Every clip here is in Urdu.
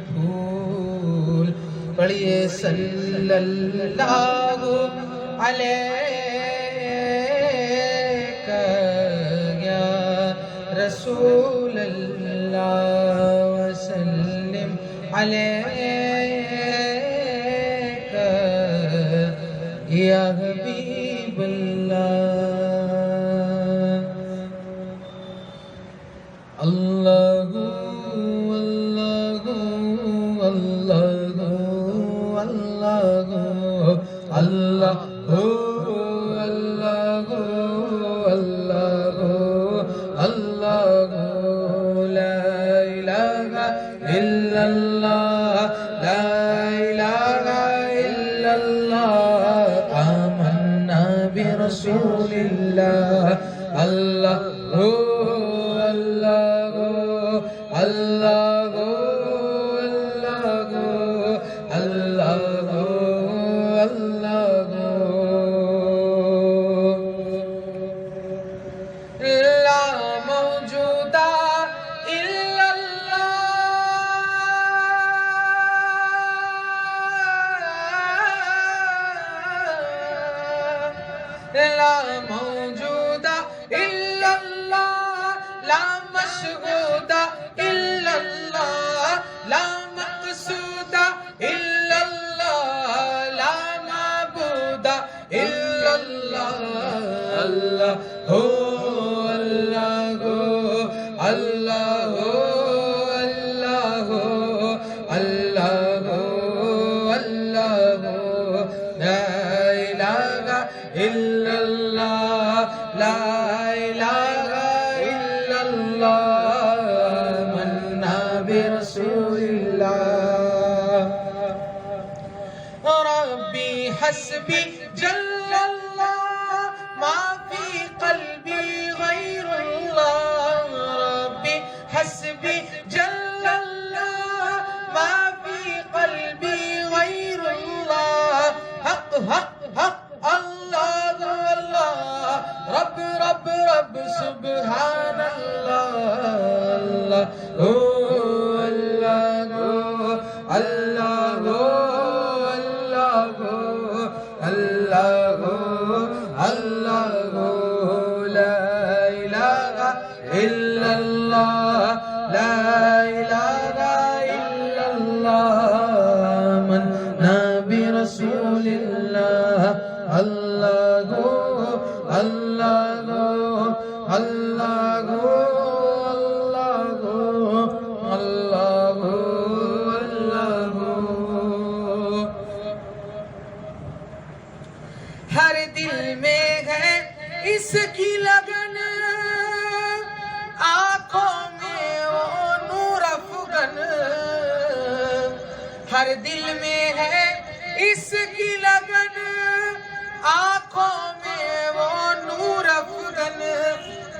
پھول پڑھیے صلی اللہ علیہ یا رسول اللہ وسلم علیہ یا حبیب اللہ اللہ اللہ اللہ اللہ اللہ لا الہ الا اللہ لا الہ الا اللہ آمنا برسول اللہ اللہ اللہ اللہ لا موجود الا اللہ لا مشہود الا اللہ لا مقصود الا اللہ لا معبود الا اللہ اللہ ہو اللہ ہو اللہ ہو اللہ ہو اللہ ہو اللہ ہو لا الہ الا اللہ لا الہ الا اللہ آمنا برسول اللہ ربی حسبی جل اللہ ما فی قلبی غیر اللہ ربی حسبی جل اللہ ما فی قلبی غیر اللہ حق حق حق اللہ اللہ رب رب رب سبحان اللہ اللہ ہو اللہ ہو اللہ ہو اللہ ہو اللہ ہو لا الہ الا اللہ لا الہ الا اللہ آمنا برسول اللہ اللہ ہو اللہ ہو اللہ ہو اللہ ہو اللہ ہو اللہ ہو ہر دل میں ہے اس کی لگن آنکھوں میں وہ نور افغن ہر دل میں ہے اس کی لگن آنکھوں میں وہ نور افغن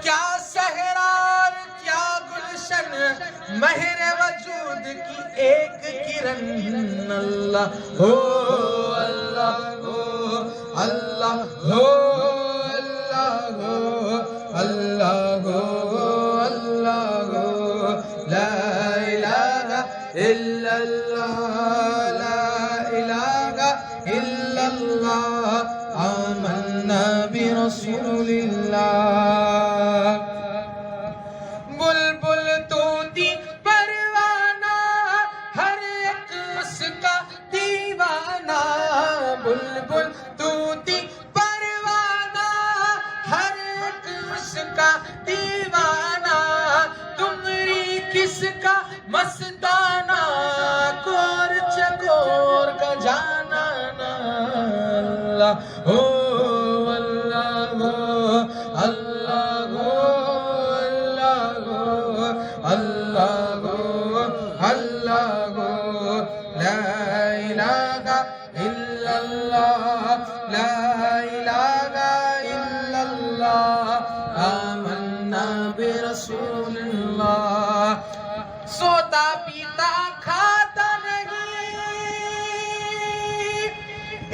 کیا صحرا کیا گلشن مہر وجود کی ایک کرن اللہ ہو اللہ ہو اللہ ہو اللہ ہو اللہ ہو لا الہ الا اللہ لا الہ الا اللہ آمنا برسول اللہ بلبل طوطی پروانہ ہر ایک اس کا دیوانہ بلبل طوطی پروانہ ہر ایک اس کا دیوانہ تمری کس کا مستانہ کور چکور کا جانا اللہ ہو اللہ ہو اللہ ہو اللہ ہو اللہ ہو لا الہ الا اللہ لا الہ الا اللہ آمنا برسول اللہ سوتا پیتا کھاتا نہیں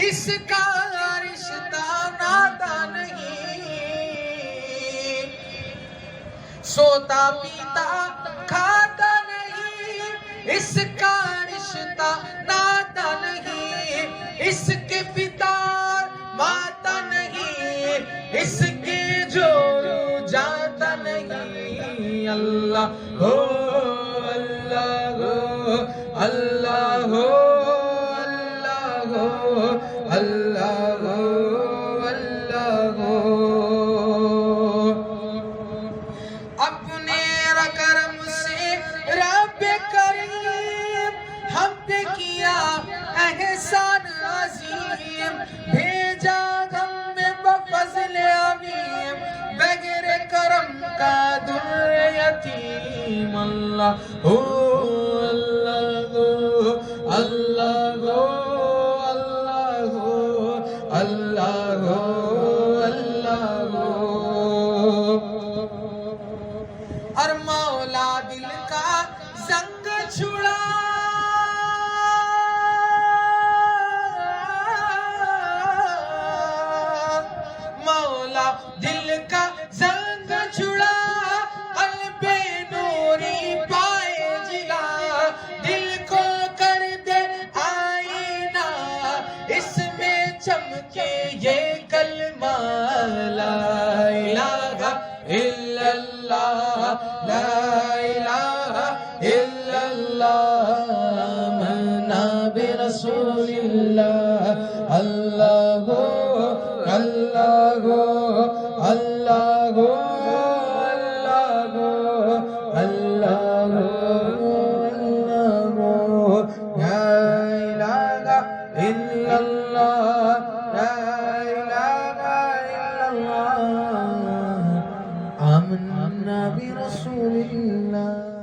اس کا رشتہ ناتا نہیں سوتا پیتا کھاتا نہیں اس کا رشتہ ناتا نہیں، اس کے پتا ماتا نہیں، اس کے جوڑو جاتا نہیں۔ اللہ ہو اللہ ہو اللہ ہو اللہ ہو اللہ ہو اللہ ہو۔ اپنے کرم سے رب کریم ہم پہ کیا احسان عظیم، بھیجا غم میں بفضل عظیم، بغیر کرم کا در یتیم۔ اللہ ہو اللہ ہو اللہ ہو اللہ ہو اللہ ہو اللہ ہو۔ اور مولا دل کا زنگ چھڑا، مولا دل کا زنگ چھڑا، قلب نوری پائے جلا، دل کو کر دے آئینہ، اس میں چمکے یہ کلمہ لا الہ الا اللہ لا الہ الا اللہ، آمنا برسول اللہ۔ اللہ ہو اللہ ہو اللہ ہو اللہ ہو اللہ ہو اللہ ہو، لا الہ الا اللہ لا الہ الا اللہ، آمنا برسول اللہ۔